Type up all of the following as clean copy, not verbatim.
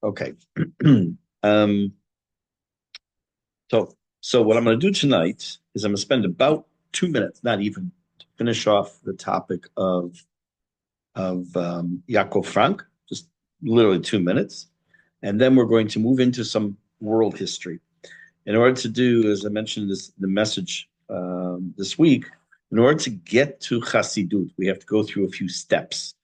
Okay. um, so what I'm going to do tonight is I'm going to spend about 2 minutes, not even, to finish off the topic of Yaakov Frank, just literally 2 minutes, and then we're going to move into some world history. In order to do, as I mentioned this the message this week, in order to get to Chassidut, we have to go through a few steps.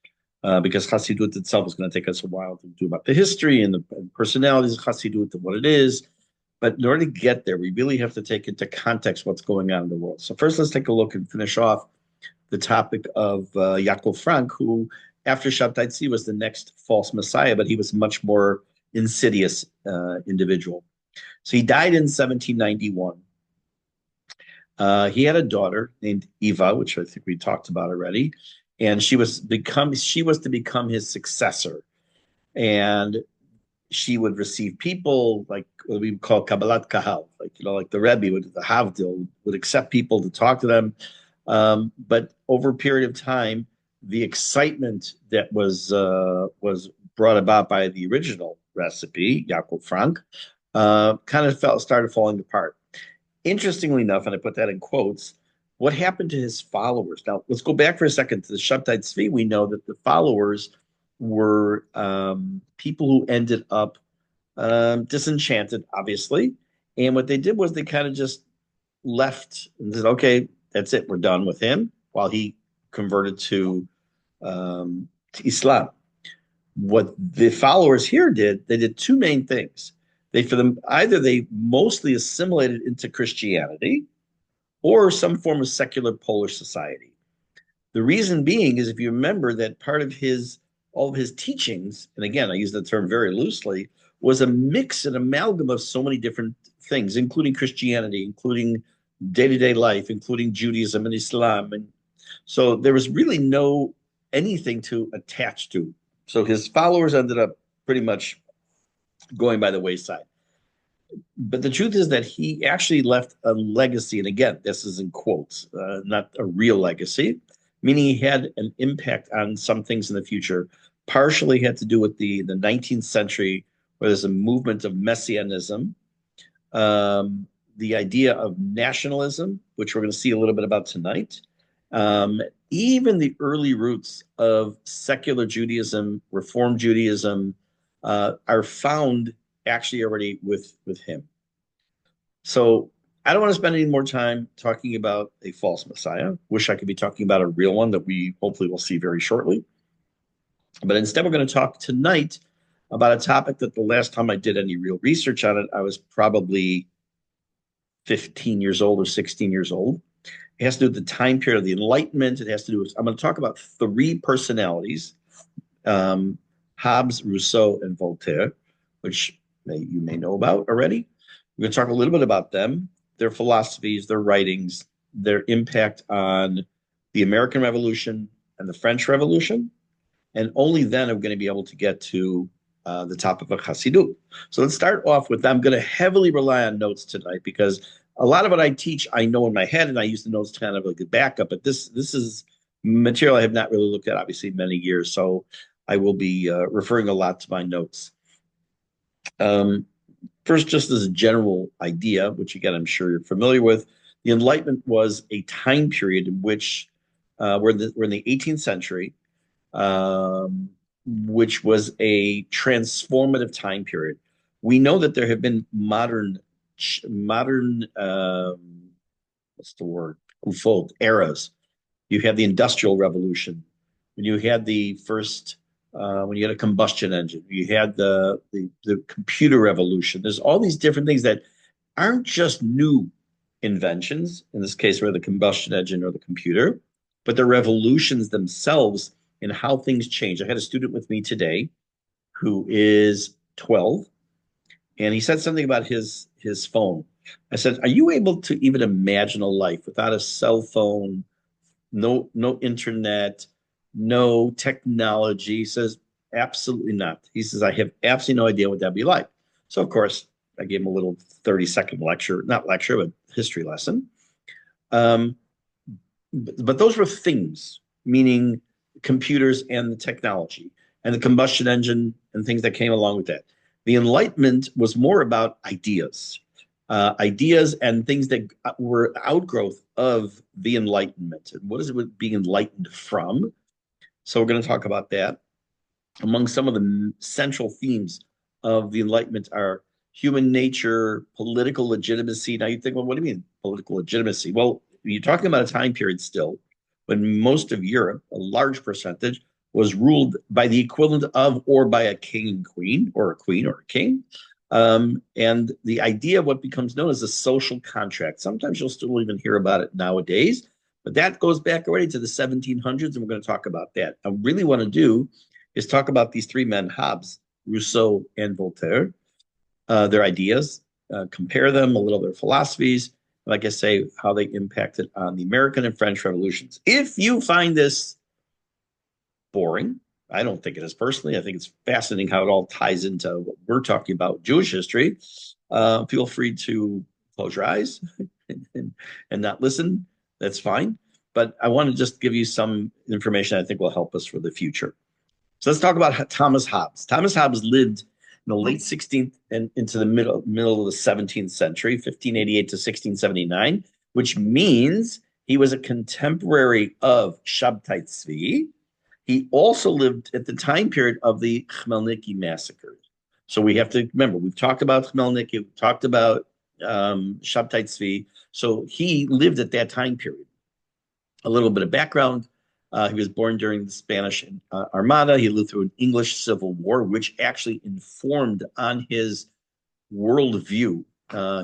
Because Chassidut itself is going to take us a while to do about the history and the personalities of Chassidut and what it is. But in order to get there, we really have to take into context what's going on in the world. So first, let's take a look and finish off the topic of Yaakov Frank, who after Shabtai Tzvi was the next false messiah, but he was a much more insidious individual. So he died in 1791. He had a daughter named Eva, which I think we talked about already, and she was to become his successor, and she would receive people like what we call Kabbalat Kahal, like like the Rebbe would, the Havdil would accept people to talk to them. But over a period of time, the excitement that was brought about by the original recipe, Yaakov Frank, kind of started falling apart. Interestingly enough, and I put that in quotes, what happened to his followers? Now, let's go back for a second to the Shabtai Tzvi. We know that the followers were people who ended up disenchanted, obviously. And what they did was they kind of just left and said, okay, that's it. We're done with him while he converted to Islam. What the followers here did, they did two main things. They, for them, either they mostly assimilated into Christianity or some form of secular Polish society. The reason being is if you remember that part of his all of his teachings, and again, I use the term very loosely, was a mix and amalgam of so many different things, including Christianity, including day-to-day life, including Judaism and Islam. And so there was really no anything to attach to. So his followers ended up pretty much going by the wayside. But the truth is that he actually left a legacy. And again, this is in quotes, not a real legacy, meaning he had an impact on some things in the future. Partially had to do with the 19th century, where there's a movement of messianism, the idea of nationalism, which we're going to see a little bit about tonight. Even the early roots of secular Judaism, Reform Judaism, are found actually already with him. So I don't want to spend any more time talking about a false messiah. Wish I could be talking about a real one that we hopefully will see very shortly. But instead, we're going to talk tonight about a topic that the last time I did any real research on it, I was probably 15 years old or 16 years old. It has to do with the time period of the Enlightenment. It has to do with, I'm going to talk about three personalities, Hobbes, Rousseau, and Voltaire, which you may know about already. We're going to talk a little bit about them, their philosophies, their writings, their impact on the American Revolution and the French Revolution. And only then are we going to be able to get to the topic of Chassidut. So let's start off with, I'm going to heavily rely on notes tonight because a lot of what I teach, I know in my head, and I use the notes kind of like a backup, but this is material I have not really looked at, obviously, in many years. So I will be referring a lot to my notes. Um, First, just as a general idea, which again, I'm sure you're familiar with, the Enlightenment was a time period in which we're in the 18th century, which was a transformative time period. We know that there have been modern what's the word? Ufot, eras. You had the Industrial Revolution, when you had the first when you had a combustion engine, you had the computer revolution. There's all these different things that aren't just new inventions, in this case, whether the combustion engine or the computer, but the revolutions themselves in how things change. I had a student with me today who is 12, and he said something about his phone. I said, "Are you able to even imagine a life without a cell phone, no internet, no technology?" He says, "Absolutely not." He says, "I have absolutely no idea what that'd be like." So of course, I gave him a little 30-second lecture, not lecture, but history lesson. Um, but those were things, meaning computers and the technology and the combustion engine and things that came along with that. The Enlightenment was more about ideas, ideas and things that were outgrowth of the Enlightenment. And what is it being enlightened from? So we're going to talk about that. Among some of the central themes of the Enlightenment are human nature, political legitimacy. Now you think, well, what do you mean political legitimacy? Well, you're talking about a time period still when most of Europe, a large percentage, was ruled by the equivalent of or by a king and queen, or a queen or a king. And the idea of what becomes known as a social contract. Sometimes you'll still even hear about it nowadays, but that goes back already to the 1700s, and we're going to talk about that. I really want to do is talk about these three men, Hobbes, Rousseau, and Voltaire, their ideas, compare them, a little of their philosophies, like I say, how they impacted on the American and French revolutions. If you find this boring, I don't think it is personally. I think it's fascinating how it all ties into what we're talking about, Jewish history. Feel free to close your eyes and not listen. That's fine. But I want to just give you some information I think will help us for the future. So let's talk about Thomas Hobbes. Thomas Hobbes lived in the late 16th and into the middle of the 17th century, 1588 to 1679, which means he was a contemporary of Shabtai Tzvi. He also lived at the time period of the Khmelnytsky massacres. So we have to remember, we've talked about Khmelnytsky, we've talked about Shabtai Tzvi. So he lived at that time period. A little bit of background. He was born during the Spanish Armada. He lived through an English Civil War, which actually informed on his worldview.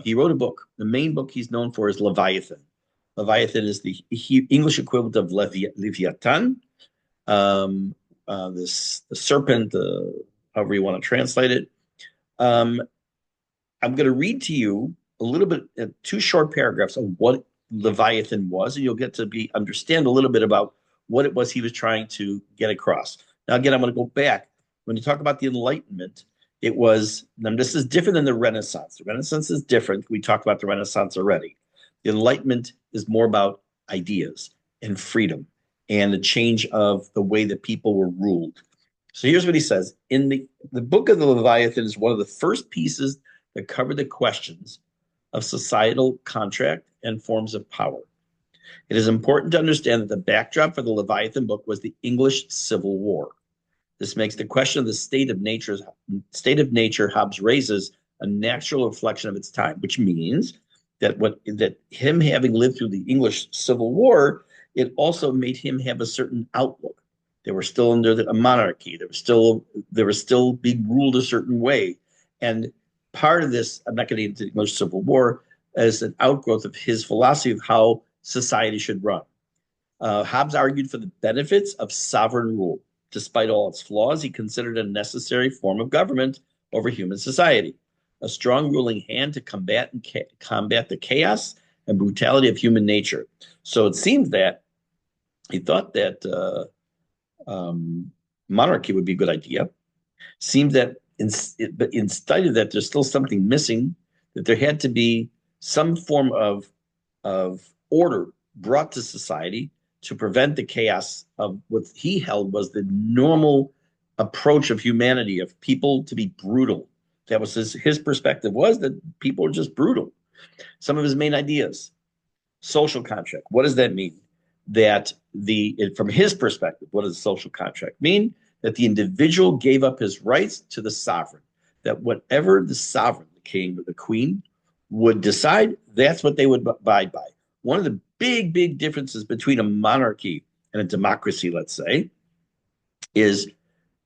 He wrote a book. The main book he's known for is Leviathan. Leviathan is the English equivalent of Leviathan. The serpent, however you want to translate it. I'm going to read to you a little bit, two short paragraphs of what Leviathan was, and you'll get to understand a little bit about what it was he was trying to get across. Now, again, I'm going to go back. When you talk about the Enlightenment, it was, and this is different than the Renaissance. The Renaissance is different. We talked about the Renaissance already. The Enlightenment is more about ideas and freedom and the change of the way that people were ruled. So here's what he says. In the book of the Leviathan is one of the first pieces that covered the questions of societal contract and forms of power. It is important to understand that the backdrop for the Leviathan book was the English Civil War. This makes the question of the state of nature Hobbes raises a natural reflection of its time, which means that him having lived through the English Civil War, it also made him have a certain outlook. They were still under a monarchy. They were still being ruled a certain way. And part of this, I'm not going to get into the English Civil War, as an outgrowth of his philosophy of how society should run. Hobbes argued for the benefits of sovereign rule. Despite all its flaws, he considered it a necessary form of government over human society, a strong ruling hand to combat the chaos and brutality of human nature. So it seems that he thought that monarchy would be a good idea. Seems that but in spite of that, there's still something missing, that there had to be some form of order brought to society to prevent the chaos of what he held was the normal approach of humanity, of people to be brutal. That was his perspective, was that people are just brutal. Some of his main ideas: social contract. What does that mean? That from his perspective, what does social contract mean? That the individual gave up his rights to the sovereign, that whatever the sovereign, the king or the queen, would decide, that's what they would abide by. One of the big differences between a monarchy and a democracy, let's say, is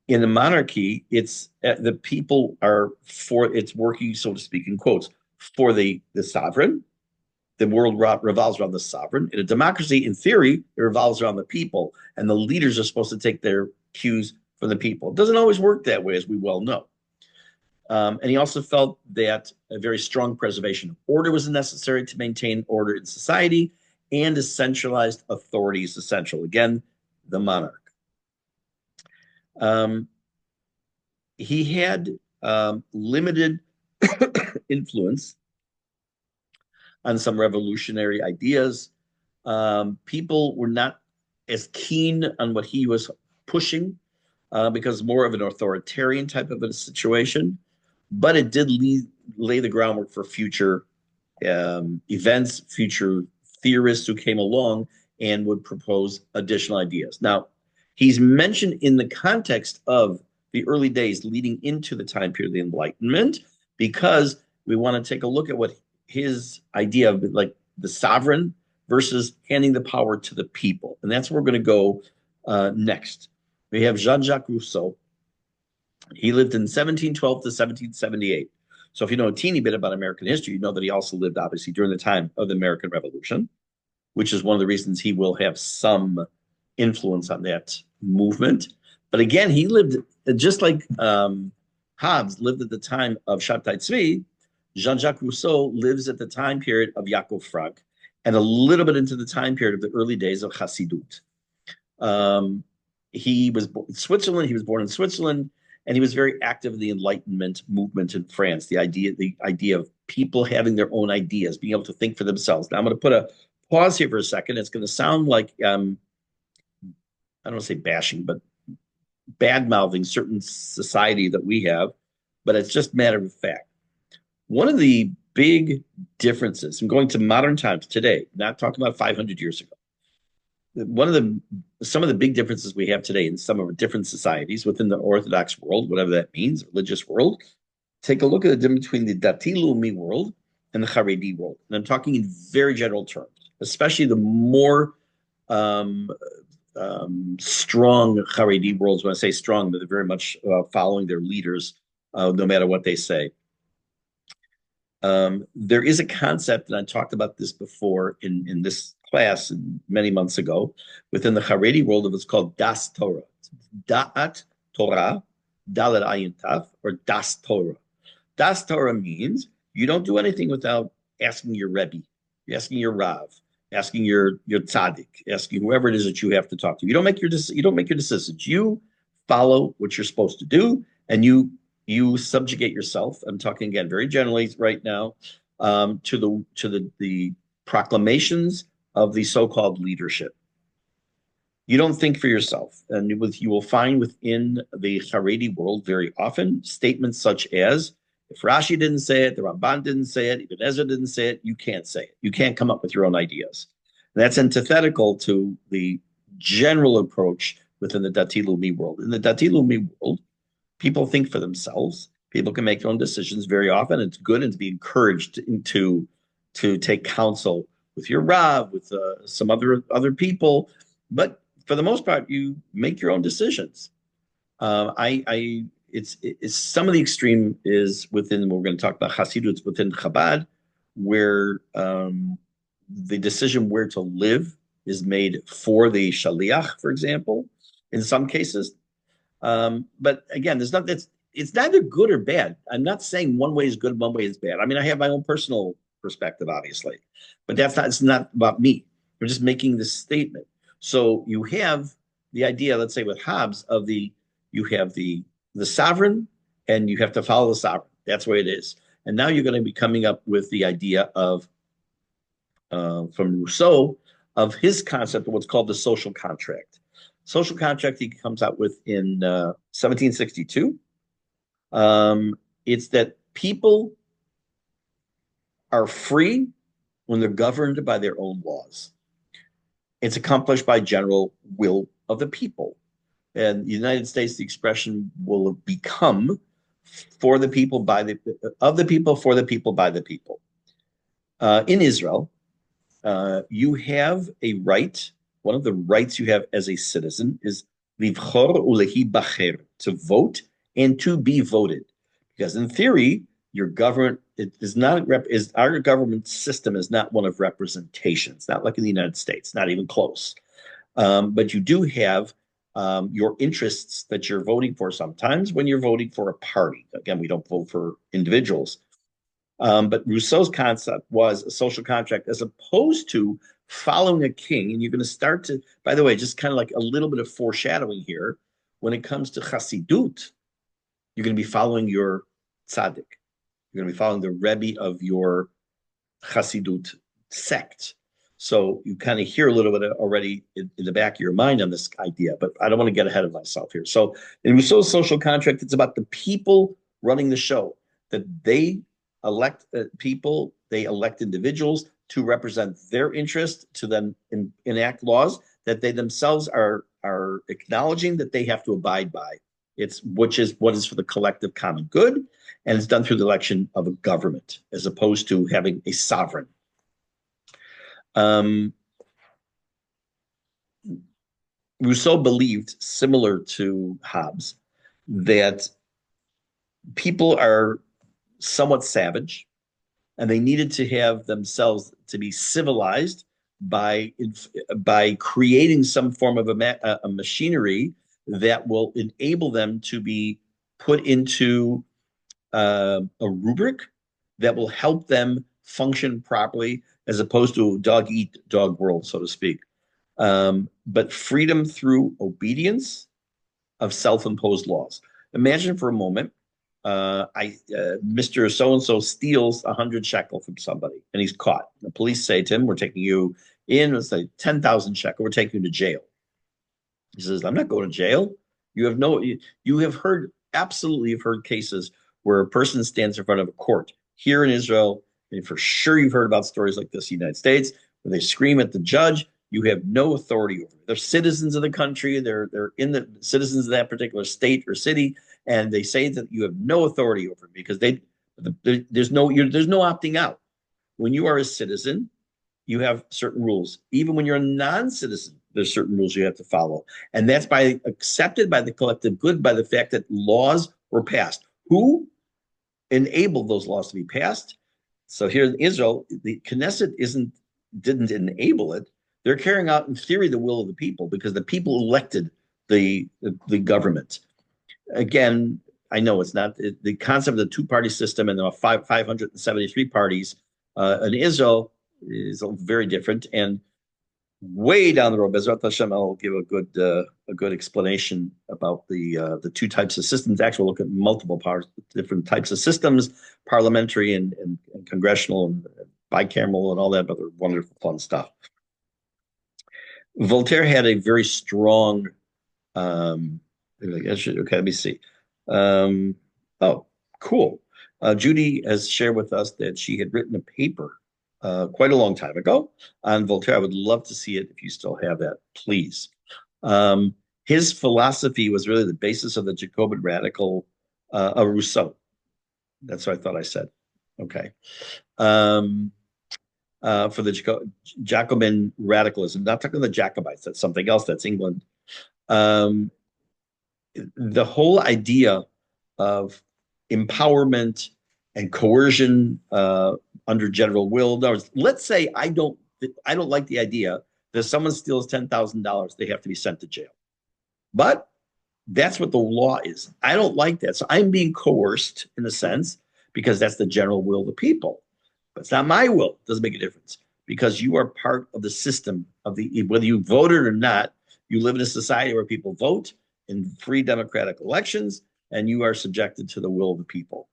in the monarchy, it's the people are it's working, so to speak, in quotes, for the sovereign. The world revolves around the sovereign. In a democracy, in theory, it revolves around the people, and the leaders are supposed to take their cues from the people. It doesn't always work that way, as we well know. And he also felt that a very strong preservation of order was necessary to maintain order in society, and a centralized authority is essential. Again, the monarch. He had limited influence on some revolutionary ideas. People were not as keen on what he was pushing because more of an authoritarian type of a situation. but it did lay the groundwork for future events, future theorists who came along and would propose additional ideas. Now, he's mentioned in the context of the early days leading into the time period of the Enlightenment, because we want to take a look at what his idea of like the sovereign versus handing the power to the people. And that's where we're going to go next. We have Jean-Jacques Rousseau. He lived in 1712 to 1778. So if you know a teeny bit about American history, you know that he also lived, obviously, during the time of the American Revolution, which is one of the reasons he will have some influence on that movement. But again, he lived just like Hobbes lived at the time of Shabtai Tzvi. Jean-Jacques Rousseau lives at the time period of Yaakov Frank and a little bit into the time period of the early days of Chassidut. He was born in Switzerland. He was born in Switzerland, and he was very active in the Enlightenment movement in France. The idea of people having their own ideas, being able to think for themselves. Now, I'm going to put a pause here for a second. It's going to sound like I don't want to say bashing, but bad mouthing certain society that we have, but it's just matter of fact. One of the big differences, I'm going to modern times today, not talking about 500 years ago. Some of the big differences we have today in some of our different societies within the Orthodox world, whatever that means, religious world. Take a look at the difference between the Dati Leumi world and the Haredi world. And I'm talking in very general terms, especially the more strong Haredi worlds. When I say strong, but they're very much following their leaders, no matter what they say. There is a concept, and I talked about this before in this class many months ago, within the Haredi world, it was called Das Torah. Da'at Torah, Dalet Ayin Taf, or Das Torah. Das Torah means you don't do anything without asking your Rebbe, asking your Rav, asking your tzaddik, asking whoever it is that you have to talk to. You don't make your decisions. You follow what you're supposed to do, and you subjugate yourself. I'm talking again very generally right now to the proclamations of the so-called leadership. You don't think for yourself, and you will find within the Haredi world very often statements such as, if Rashi didn't say it, the Ramban didn't say it, Ibn Ezra didn't say it, you can't say it. You can't come up with your own ideas. And that's antithetical to the general approach within the Dati Leumi world. In the Dati Leumi world, people think for themselves. People can make their own decisions very often. It's good and to be encouraged to take counsel with your Rav, with some other people. But for the most part, you make your own decisions. It's some of the extreme is within, we're going to talk about Chassidut within Chabad, where the decision where to live is made for the Shaliach, for example, in some cases. But again, it's neither good or bad. I'm not saying one way is good, one way is bad. I mean, I have my own personal perspective, obviously, but it's not about me. We're just making this statement. So you have the idea, let's say with Hobbes, you have the sovereign and you have to follow the sovereign. That's the way it is. And now you're going to be coming up with the idea of, from Rousseau, of his concept of what's called the social contract. Social contract he comes out with in 1762. It's that people are free when they're governed by their own laws. It's accomplished by general will of the people. And the United States, the expression will become for the people, of the people, for the people, by the people. In Israel, you have a right. One of the rights you have as a citizen is livchor ulehi bacher, to vote and to be voted. Because in theory, your government our government system is not one of representation. It's not like in the United States, not even close. But you do have your interests that you're voting for sometimes when you're voting for a party. Again, we don't vote for individuals. But Rousseau's concept was a social contract as opposed to following a king. And you're going to start to, by the way, just kind of like a little bit of foreshadowing here. When it comes to Chassidut, you're going to be following your tzaddik. You're going to be following the Rebbe of your Chassidut sect. So you kind of hear a little bit already in the back of your mind on this idea, but I don't want to get ahead of myself here. So in Rousseau's social contract, it's about the people running the show. that they elect people, they elect individuals to represent their interest, to then enact laws that they themselves are acknowledging that they have to abide by. It's which is what is for the collective common good, and it's done through the election of a government as opposed to having a sovereign. Rousseau believed, similar to Hobbes, that people are somewhat savage and they needed to have themselves to be civilized by creating some form of a machinery that will enable them to be put into a rubric that will help them function properly, as opposed to a dog eat dog world, so to speak. But freedom through obedience of self-imposed laws. Imagine for a moment, Mr. So-and-so steals 100 shekel from somebody and he's caught. The police say to him, we're taking you in, let's say 10,000 shekel, we're taking you to jail. He says, I'm not going to jail. You have heard, absolutely have heard cases where a person stands in front of a court here in Israel, and for sure you've heard about stories like this in the United States, where they scream at the judge, you have no authority over them. They're citizens of the country, they're in the citizens of that particular state or city, and they say that you have no authority over them because there's no opting out. When you are a citizen, you have certain rules. Even when you're a non-citizen, there's certain rules you have to follow. And that's accepted by the collective good by the fact that laws were passed. Who enabled those laws to be passed? So here in Israel, the Knesset didn't enable it. They're carrying out, in theory, the will of the people because the people elected the government. Again, I know it's not the concept of the two-party system and the 573 parties in Israel is very different. And way down the road, Bezrat Hashem, I'll give a good explanation about the two types of systems. Actually, we'll look at multiple different types of systems, parliamentary and congressional and bicameral and all that other wonderful fun stuff. Voltaire had a very strong. Okay, let me see. Oh, cool. Judy has shared with us that she had written a paper quite a long time ago on Voltaire. I would love to see it if you still have that, please. His philosophy was really the basis of the Jacobin radical of Rousseau. That's what I thought I said. Okay. For the Jacobin radicalism, not talking about the Jacobites, that's something else, that's England. The whole idea of empowerment and coercion under general will. Let's say I don't like the idea that if someone steals $10,000, they have to be sent to jail. But that's what the law is. I don't like that. So I'm being coerced in a sense because that's the general will of the people. But it's not my will. It doesn't make a difference because you are part of the system of whether you voted or not, you live in a society where people vote in free democratic elections and you are subjected to the will of the people.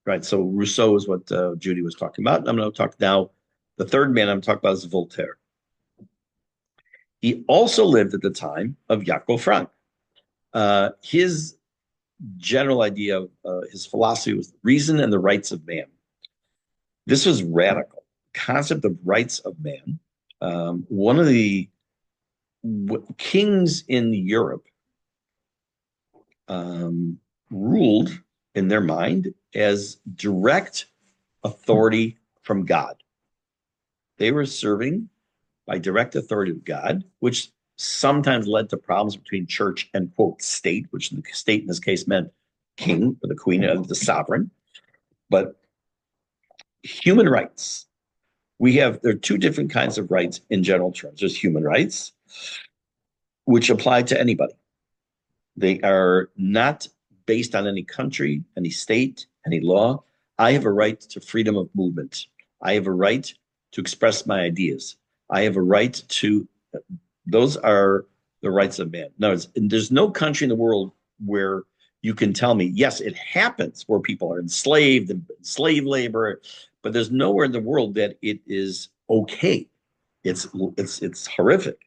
Right. So Rousseau is what Judy was talking about. I'm going to talk now. The third man I'm talking about is Voltaire. He also lived at the time of Jacob Frank. His general idea of his philosophy was reason and the rights of man. This was radical. Concept of rights of man. One of the kings in Europe ruled in their mind as direct authority from God. They were serving by direct authority of God, which sometimes led to problems between church and, quote, state, which the state in this case meant king or the queen of the sovereign. But human rights, there are two different kinds of rights in general terms. There's human rights, which apply to anybody. They are not based on any country, any state, any law. I have a right to freedom of movement. I have a right to express my ideas. I have a right to, those are the rights of man. No, there's no country in the world where you can tell me, yes, it happens where people are enslaved and slave labor, but there's nowhere in the world that it is okay. It's horrific.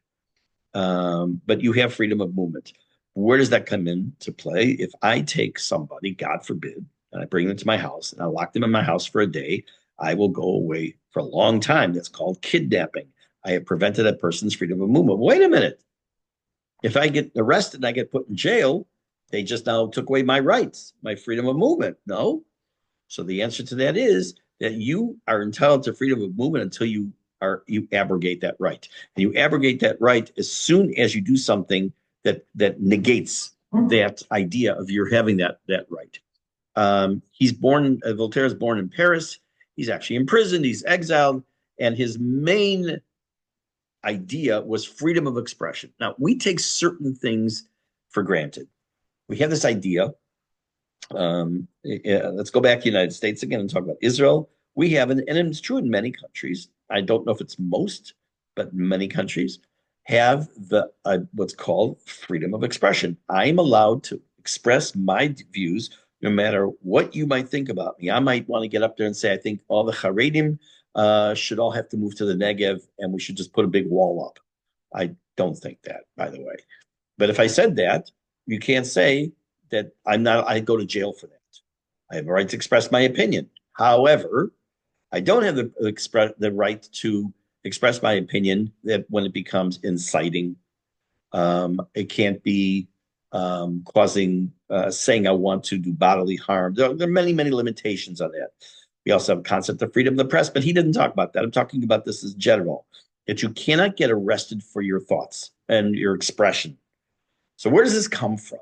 But you have freedom of movement. Where does that come into play? If I take somebody, God forbid, and I bring them to my house and I lock them in my house for a day, I will go away for a long time. That's called kidnapping. I have prevented a person's freedom of movement. Wait a minute. If I get arrested and I get put in jail, they just now took away my rights, my freedom of movement. No. So the answer to that is that you are entitled to freedom of movement until you abrogate that right. And you abrogate that right as soon as you do something that negates that idea of your having that right. Voltaire is born in Paris. He's actually imprisoned. He's exiled, and his main idea was freedom of expression. Now, we take certain things for granted. We have this idea. Let's go back to the United States again and talk about Israel. We have, and it's true in many countries. I don't know if it's most, but many countries have the what's called freedom of expression. I am allowed to express my views no matter what you might think about me. I might want to get up there and say, I think all the Haredim should all have to move to the Negev and we should just put a big wall up. I don't think that, by the way. But if I said that, you can't say that I go to jail for that. I have a right to express my opinion. However, I don't have the right to express my opinion that when it becomes inciting. It can't be saying I want to do bodily harm. There are many, many limitations on that. We also have a concept of freedom of the press, but he didn't talk about that. I'm talking about this as general, that you cannot get arrested for your thoughts and your expression. So where does this come from?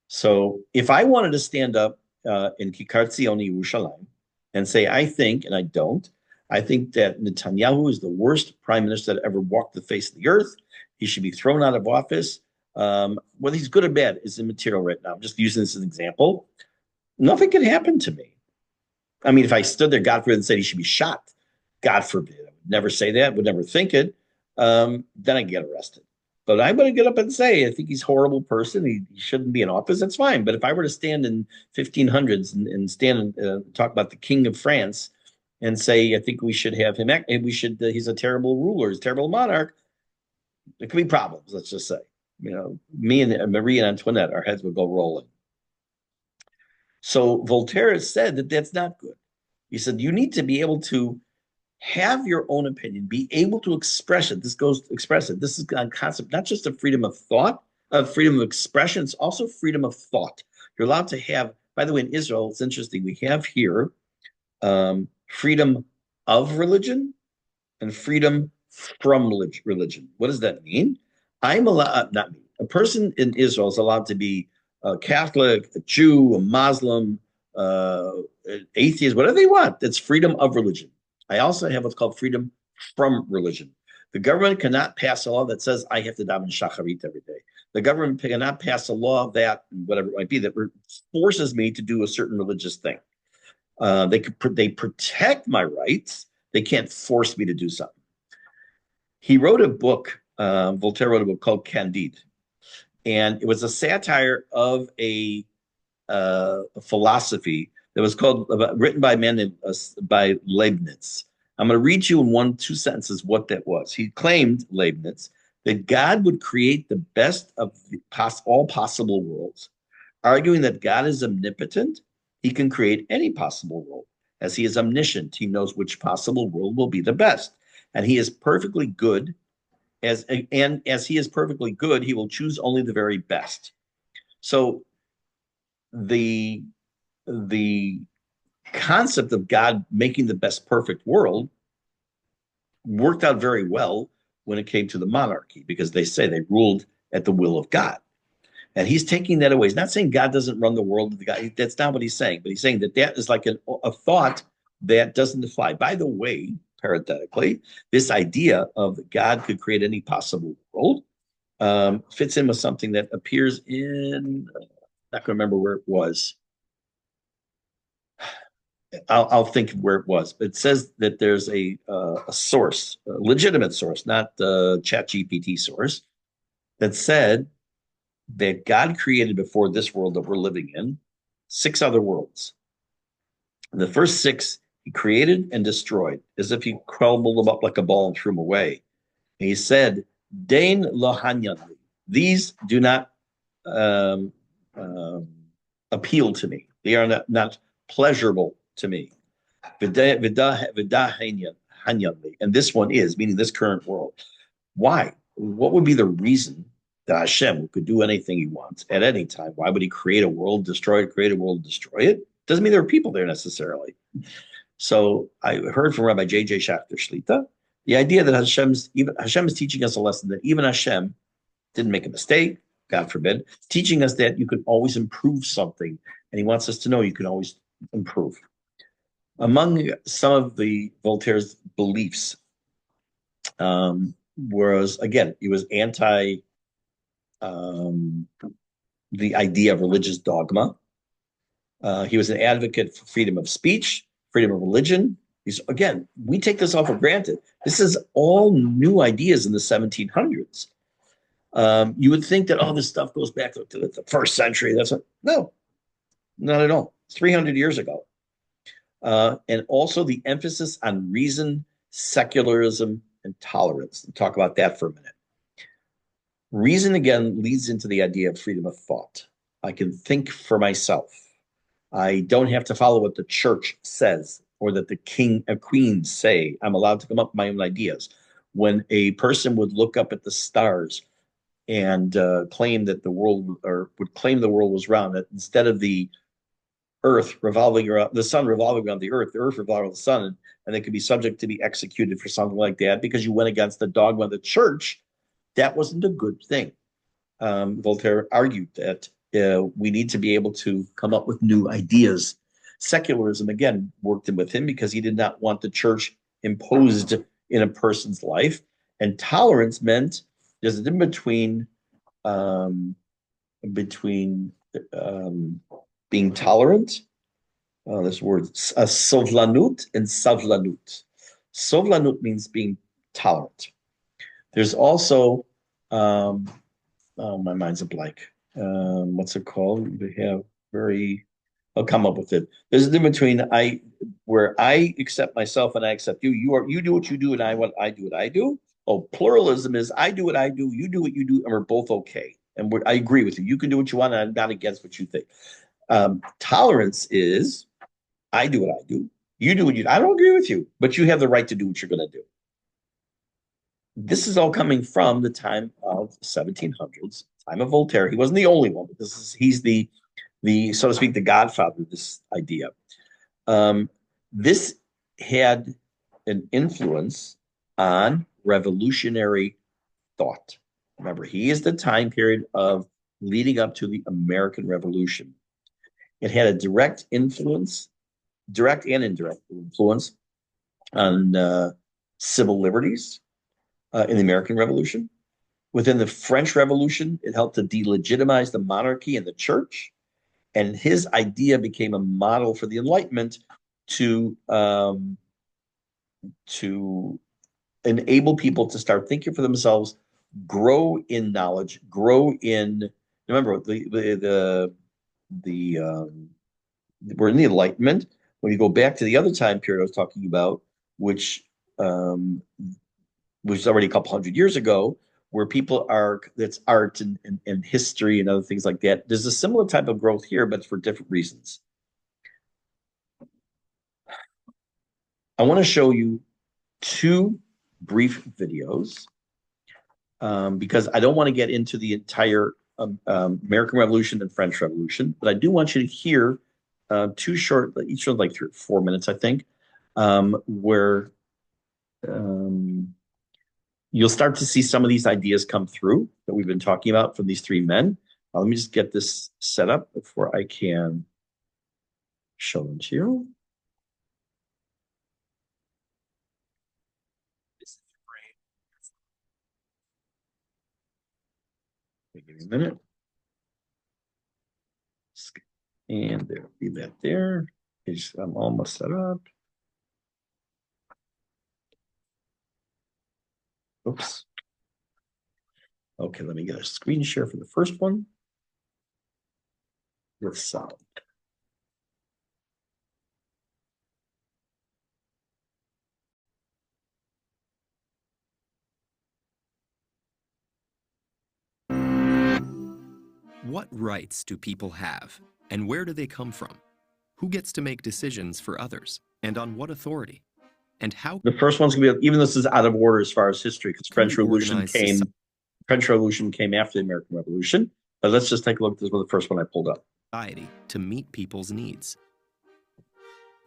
So if I wanted to stand up in Kikar Tzion, Yerushalayim, and say, I think, and I don't, I think that Netanyahu is the worst prime minister that ever walked the face of the earth. He should be thrown out of office. Whether he's good or bad is immaterial right now. I'm just using this as an example. Nothing can happen to me. I mean, if I stood there, God forbid, and said he should be shot, God forbid, I would never say that, would never think it, then I'd get arrested. But I'm going to get up and say, I think he's a horrible person. He shouldn't be in office. That's fine. But if I were to stand in 1500s and stand and talk about the King of France and say, I think we should have him, he's a terrible ruler, he's a terrible monarch, there could be problems, let's just say. Me and Marie and Antoinette, our heads would go rolling. So Voltaire said that that's not good. He said, you need to be able to have your own opinion, be able to express it. This is a concept, not just of freedom of thought, of freedom of expression. It's also freedom of thought. You're allowed to have, by the way, in Israel, it's interesting. We have here freedom of religion and freedom from religion. What does that mean? I'm allowed, not me, a person in Israel is allowed to be a Catholic, a Jew, a Muslim, atheist, whatever they want. That's freedom of religion. I also have what's called freedom from religion. The government cannot pass a law that says I have to daven shacharit every day. The government cannot pass a law that, whatever it might be, that forces me to do a certain religious thing. They protect my rights. They can't force me to do something. He wrote a book, Voltaire wrote a book called Candide. And it was a satire of a philosophy that was written by a man named by Leibniz. I'm going to read you in 2 sentences what that was. He claimed, Leibniz, that God would create the best of all possible worlds. Arguing that God is omnipotent, he can create any possible world. As he is omniscient, he knows which possible world will be the best. And he is perfectly good. As he is perfectly good, he will choose only the very best. So the concept of God making the best perfect world worked out very well when it came to the monarchy, because they say they ruled at the will of God. And he's taking that away. He's not saying God doesn't run the world. That's not what he's saying. But he's saying that is like a thought that doesn't apply. By the way, parenthetically, this idea of God could create any possible world fits in with something that appears in, I'm not going to remember where it was. I'll think of where it was, but it says that there's a source, a legitimate source, not the ChatGPT source, that said that God created before this world that we're living in 6 other worlds. The first 6 he created and destroyed, as if he crumbled them up like a ball and threw them away. And he said, "Dain lohanyanli. These do not appeal to me. They are not pleasurable to me. And this one is, meaning this current world. Why? What would be the reason that Hashem, who could do anything he wants at any time, why would he create a world, destroy it, create a world, destroy it? Doesn't mean there are people there necessarily. So I heard from Rabbi J.J. Schachter Shlita the idea that Hashem is teaching us a lesson that even Hashem didn't make a mistake, God forbid, teaching us that you can always improve something, and he wants us to know you can always improve. Among some of the Voltaire's beliefs, whereas again, he was anti the idea of religious dogma. He was an advocate for freedom of speech, freedom of religion. Again, we take this all for granted. This is all new ideas in the 1700s. You would think that all this stuff goes back to the first century. No, not at all. It's 300 years ago. And also the emphasis on reason, secularism, and tolerance. We'll talk about that for a minute. Reason, again, leads into the idea of freedom of thought. I can think for myself. I don't have to follow what the church says or that the king and queens say. I'm allowed to come up with my own ideas. When a person would look up at the stars and claim that the world, or would claim the world was round, that instead of the earth revolving around the sun revolving around the earth revolving around the sun, and they could be subject to be executed for something like that because you went against the dogma of the church, that wasn't a good thing. Voltaire argued that we need to be able to come up with new ideas. Secularism, again, worked in with him because he did not want the church imposed in a person's life. And tolerance meant there's a difference between being tolerant. This word, sovlanut and savlanut. Sovlanut means being tolerant. There's also, oh, my mind's a blank. What's it called? We have I'll come up with it. There's a difference between where I accept myself and I accept you. You do what you do and I do what I do. Oh, pluralism is I do what I do, you do what you do, and we're both okay. And I agree with you. You can do what you want, and I'm not against what you think. Tolerance is I do what I do, you do what you do. I don't agree with you, but you have the right to do what you're going to do. This is all coming from the time of 1700s, time of Voltaire. He wasn't the only one, but he's the so to speak, the godfather of this idea. This had an influence on revolutionary thought. Remember, he is the time period of leading up to the American Revolution. It had a direct influence, direct and indirect influence on civil liberties in the American Revolution. Within the French Revolution, it helped to delegitimize the monarchy and the church. And his idea became a model for the Enlightenment to enable people to start thinking for themselves, grow in knowledge, grow in. Remember, we're in the Enlightenment. When you go back to the other time period I was talking about, which was already a couple hundred years ago, where people that's art and history and other things like that. There's a similar type of growth here, but for different reasons. I want to show you two brief videos because I don't want to get into the entire American Revolution and French Revolution, but I do want you to hear two short, each one like 3 or 4 minutes, I think, where you'll start to see some of these ideas come through that we've been talking about from these three men. Let me just get this set up before I can show them to you. Give me a minute. And there'll be that there. I'm almost set up. Oops. Okay, let me get a screen share for the first one with sound. What rights do people have, and where do they come from? Who gets to make decisions for others, and on what authority? And how The first one's going to be, even this is out of order as far as history, because can we organize French Revolution came after the American Revolution. But let's just take a look at this one, the first one I pulled up. Society to meet people's needs?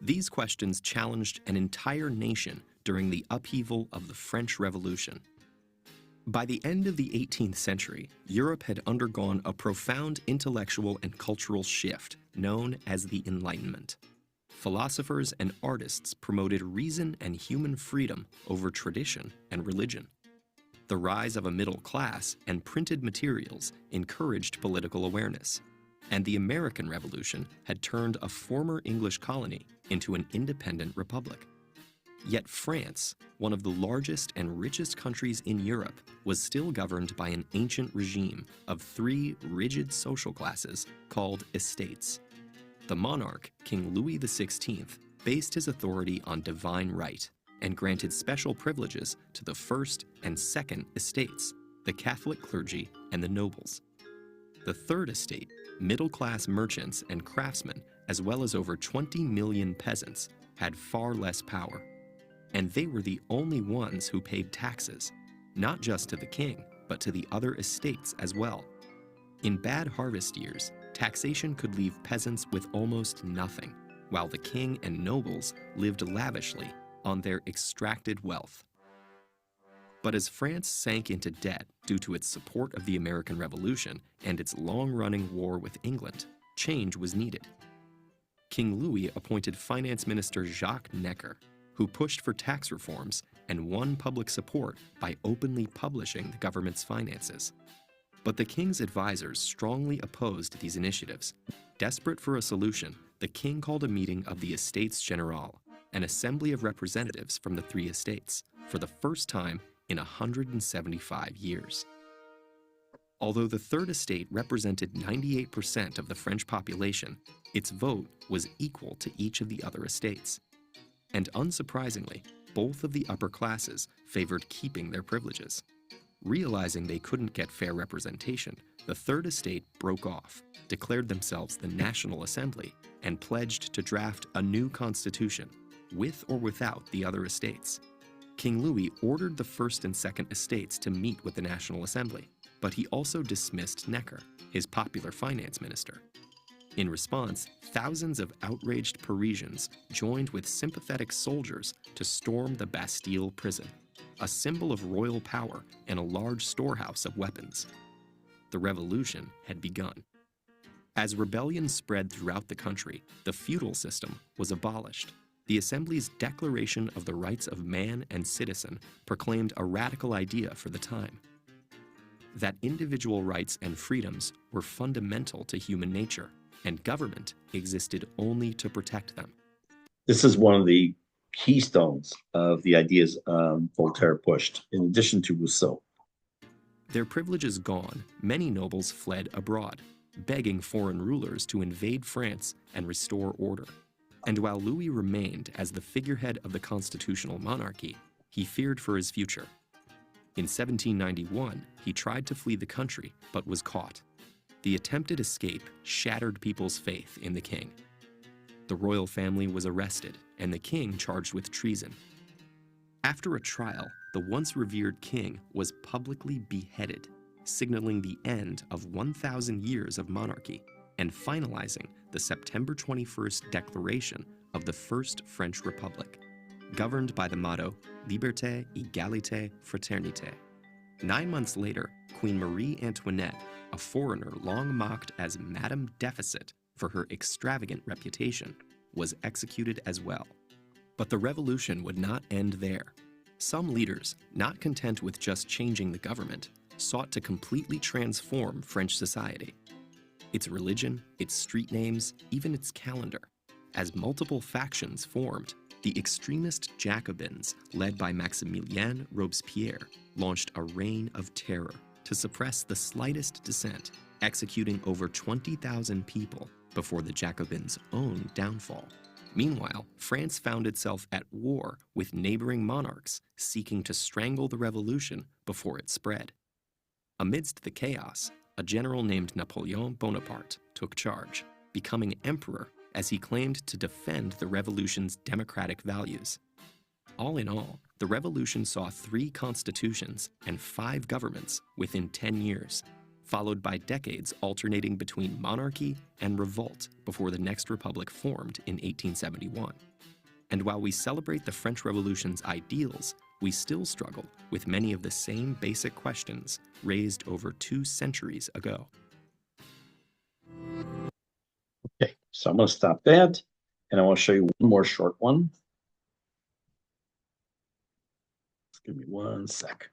These questions challenged an entire nation during the upheaval of the French Revolution. By the end of the 18th century, Europe had undergone a profound intellectual and cultural shift known as the Enlightenment. Philosophers and artists promoted reason and human freedom over tradition and religion. The rise of a middle class and printed materials encouraged political awareness, and the American Revolution had turned a former English colony into an independent republic. Yet France, one of the largest and richest countries in Europe, was still governed by an ancient regime of three rigid social classes called estates. The monarch, King Louis XVI, based his authority on divine right and granted special privileges to the first and second estates, the Catholic clergy and the nobles. The third estate, middle-class merchants and craftsmen, as well as over 20 million peasants, had far less power. And they were the only ones who paid taxes, not just to the king, but to the other estates as well. In bad harvest years, taxation could leave peasants with almost nothing, while the king and nobles lived lavishly on their extracted wealth. But as France sank into debt due to its support of the American Revolution and its long-running war with England, change was needed. King Louis appointed Finance Minister Jacques Necker, who pushed for tax reforms and won public support by openly publishing the government's finances. But the king's advisors strongly opposed these initiatives. Desperate for a solution, the king called a meeting of the Estates Generales, an assembly of representatives from the three estates, for the first time in 175 years. Although the Third Estate represented 98% of the French population, its vote was equal to each of the other estates. And unsurprisingly, both of the upper classes favored keeping their privileges. Realizing they couldn't get fair representation, the Third Estate broke off, declared themselves the National Assembly, and pledged to draft a new constitution, with or without the other estates. King Louis ordered the First and Second Estates to meet with the National Assembly, but he also dismissed Necker, his popular finance minister. In response, thousands of outraged Parisians joined with sympathetic soldiers to storm the Bastille prison, a symbol of royal power and a large storehouse of weapons. The revolution had begun. As rebellion spread throughout the country, the feudal system was abolished. The Assembly's Declaration of the Rights of Man and Citizen proclaimed a radical idea for the time: that individual rights and freedoms were fundamental to human nature, and government existed only to protect them. This is one of the keystones of the ideas Voltaire pushed, in addition to Rousseau. Their privileges gone, many nobles fled abroad, begging foreign rulers to invade France and restore order. And while Louis remained as the figurehead of the constitutional monarchy, he feared for his future. In 1791, he tried to flee the country, but was caught. The attempted escape shattered people's faith in the king. The royal family was arrested, and the king charged with treason. After a trial, the once revered king was publicly beheaded, signaling the end of 1,000 years of monarchy and finalizing the September 21st declaration of the First French Republic, governed by the motto Liberté, Égalité, Fraternité. 9 months later, Queen Marie Antoinette, a foreigner long mocked as Madame Deficit for her extravagant reputation, was executed as well. But the revolution would not end there. Some leaders, not content with just changing the government, sought to completely transform French society. Its religion, its street names, even its calendar. As multiple factions formed, the extremist Jacobins, led by Maximilien Robespierre, launched a reign of terror to suppress the slightest dissent, executing over 20,000 people before the Jacobins' own downfall. Meanwhile, France found itself at war with neighboring monarchs seeking to strangle the revolution before it spread. Amidst the chaos, a general named Napoleon Bonaparte took charge, becoming emperor as he claimed to defend the revolution's democratic values. All in all, the revolution saw 3 constitutions and 5 governments within 10 years, followed by decades alternating between monarchy and revolt before the next republic formed in 1871. And while we celebrate the French Revolution's ideals, we still struggle with many of the same basic questions raised over 2 centuries ago. Okay, so I'm going to stop that, and I want to show you one more short one. Give me one sec.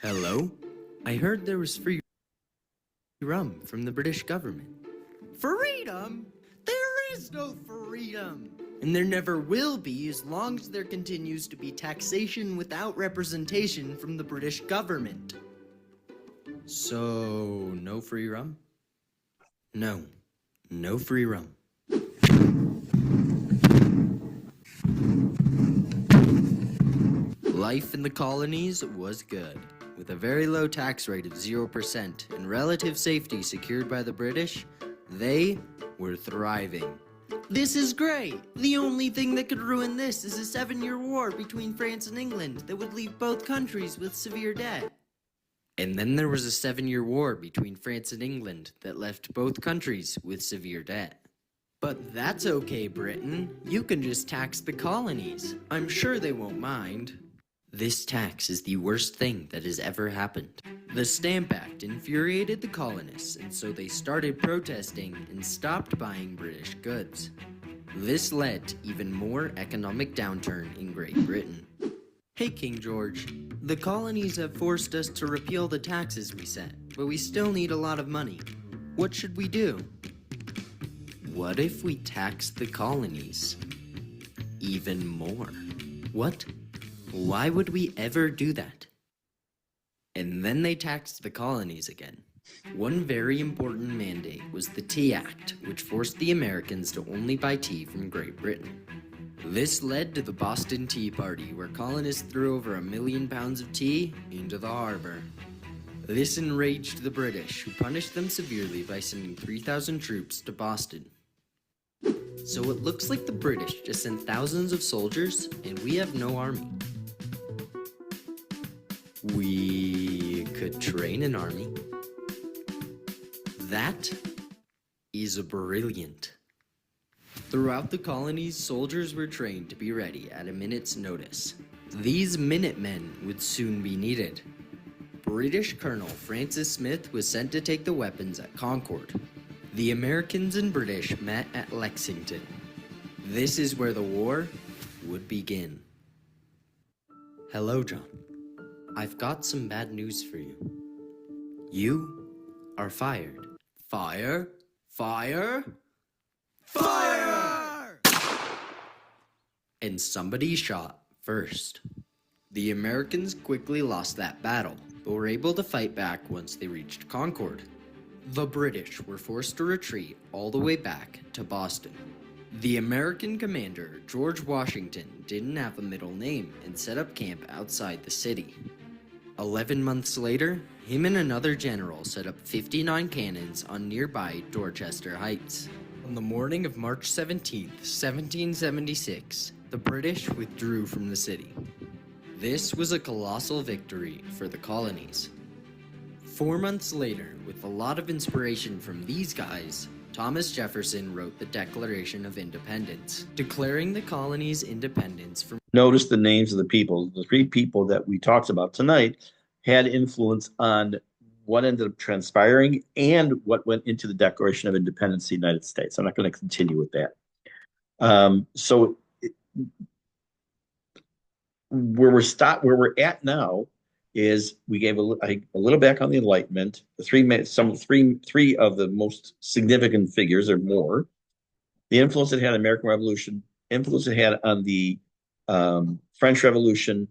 Hello? I heard there was free rum from the British government. Freedom? There is no freedom! And there never will be as long as there continues to be taxation without representation from the British government. So, no free rum? No. No free rum. Life in the colonies was good. With a very low tax rate of 0% and relative safety secured by the British, they were thriving. This is great! The only thing that could ruin this is a 7-year war between France and England that would leave both countries with severe debt. And then there was a 7-year war between France and England that left both countries with severe debt. But that's okay, Britain. You can just tax the colonies. I'm sure they won't mind. This tax is the worst thing that has ever happened. The Stamp Act infuriated the colonists, and so they started protesting and stopped buying British goods. This led to even more economic downturn in Great Britain. Hey, King George, the colonies have forced us to repeal the taxes we set, but we still need a lot of money. What should we do? What if we tax the colonies even more? What? Why would we ever do that? And then they taxed the colonies again. One very important mandate was the Tea Act, which forced the Americans to only buy tea from Great Britain. This led to the Boston Tea Party, where colonists threw over 1 million pounds of tea into the harbor. This enraged the British, who punished them severely by sending 3,000 troops to Boston. So it looks like the British just sent thousands of soldiers, and we have no army. We could train an army. That is brilliant. Throughout the colonies, soldiers were trained to be ready at a minute's notice. These Minutemen would soon be needed. British Colonel Francis Smith was sent to take the weapons at Concord. The Americans and British met at Lexington. This is where the war would begin. Hello, John. I've got some bad news for you. You are fired. Fire? Fire? Fire! And somebody shot first. The Americans quickly lost that battle, but were able to fight back once they reached Concord. The British were forced to retreat all the way back to Boston. The American commander, George Washington, didn't have a middle name and set up camp outside the city. 11 months later, him and another general set up 59 cannons on nearby Dorchester Heights. On the morning of March 17, 1776, the British withdrew from the city. This was a colossal victory for the colonies. 4 months later, with a lot of inspiration from these guys, Thomas Jefferson wrote the Declaration of Independence, declaring the colonies' independence from... Notice the names of the people. The 3 people that we talked about tonight had influence on what ended up transpiring and what went into the Declaration of Independence of the United States. I'm not going to continue with that. Where we're at now is we gave a little back on the Enlightenment. Three of the most significant figures or more. The influence it had on the American Revolution, influence it had on the French Revolution,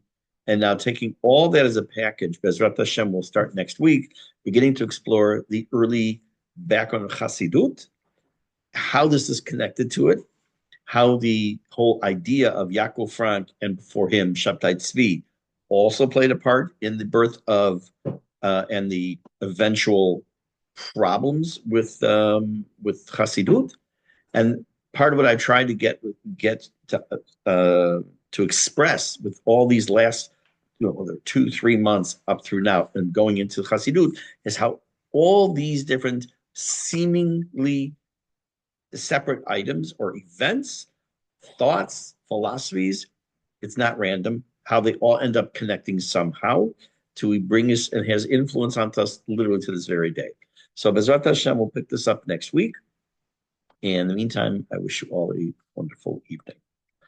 and now taking all that as a package. Bezrat Hashem will start next week, beginning to explore the early background of Chassidut, how this is connected to it, how the whole idea of Yaakov Frank and before him Shabtai Tzvi also played a part in the birth of and the eventual problems with Chassidut. And part of what I tried to get to express with all these last 2-3 months up through now and going into Chassidut is how all these different seemingly separate items or events, thoughts, philosophies, it's not random, how they all end up connecting somehow to bring us and has influence on us literally to this very day. So Bezrat Hashem will pick this up next week. And in the meantime, I wish you all a wonderful evening.